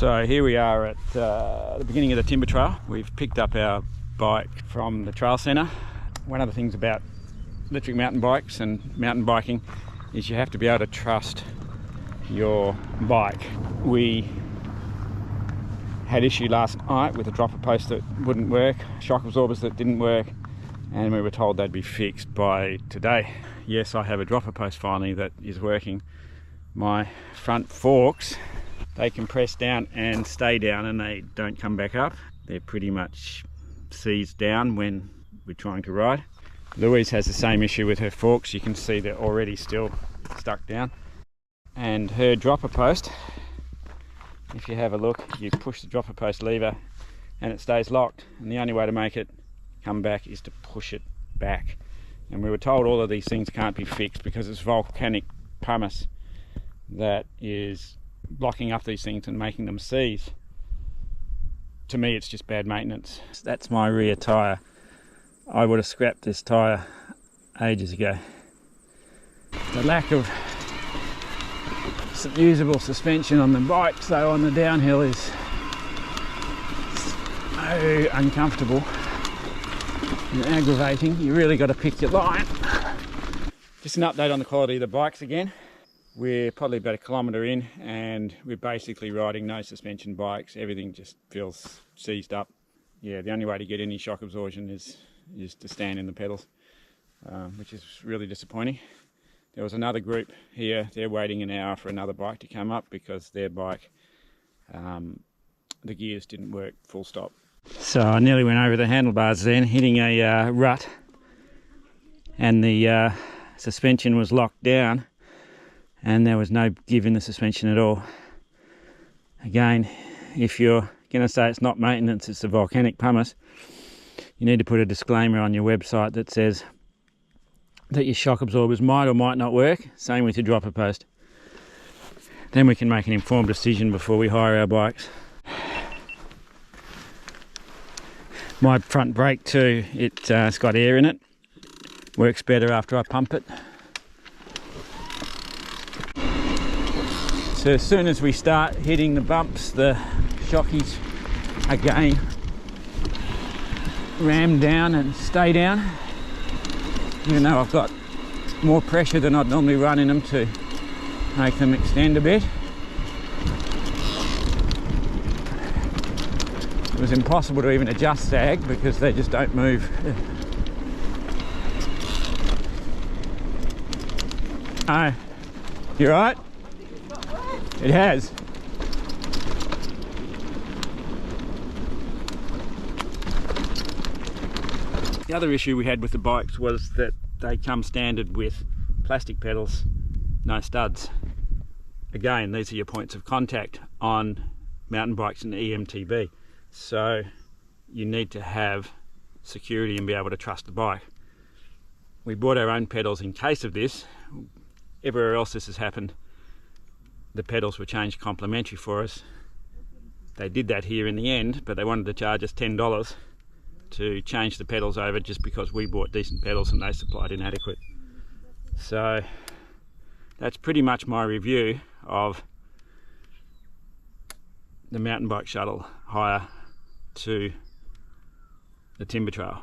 So here we are at the beginning of the Timber Trail. We've picked up our bike from the trail centre. One of the things about electric mountain bikes and mountain biking is you have to be able to trust your bike. We had issue last night with a dropper post that wouldn't work, shock absorbers that didn't work, and we were told they'd be fixed by today. Yes, I have a dropper post finally that is working. My front forks, they can press down and stay down and they don't come back up. They're pretty much seized down when we're trying to ride. Louise has the same issue with her forks. You can see they're already still stuck down. And her dropper post, if you have a look, you push the dropper post lever and it stays locked. And the only way to make it come back is to push it back. And we were told all of these things can't be fixed because it's volcanic pumice that is blocking up these things and making them seize. To me, it's just bad maintenance. That's my rear tyre. I would have scrapped this tyre ages ago. The lack of usable suspension on the bike, so on the downhill, is so uncomfortable and aggravating. You really got to pick your line. Just an update on the quality of the bikes again. We're probably about 1 kilometre in and we're basically riding no suspension bikes. Everything just feels seized up. Yeah, the only way to get any shock absorption is to stand in the pedals, which is really disappointing. There was another group here, they're waiting an hour for another bike to come up because their bike, the gears didn't work full stop. So I nearly went over the handlebars then, hitting a rut, and the suspension was locked down and there was no give in the suspension at all. Again, if you're going to say it's not maintenance, it's the volcanic pumice, you need to put a disclaimer on your website that says that your shock absorbers might or might not work. Same with your dropper post. Then we can make an informed decision before we hire our bikes. My front brake too, it's got air in it. Works better after I pump it. So as soon as we start hitting the bumps, the shockies again ram down and stay down. Even though I've got more pressure than I'd normally run in them to make them extend a bit. It was impossible to even adjust sag because they just don't move. Oh, you right? It has. The other issue we had with the bikes was that they come standard with plastic pedals, no studs. Again, these are your points of contact on mountain bikes and EMTB. So you need to have security and be able to trust the bike. We bought our own pedals in case of this. Everywhere else this has happened, the pedals were changed complimentary for us. They did that here in the end, but they wanted to charge us $10 to change the pedals over just because we bought decent pedals and they supplied inadequate. So that's pretty much my review of the mountain bike shuttle hire to the Timber Trail.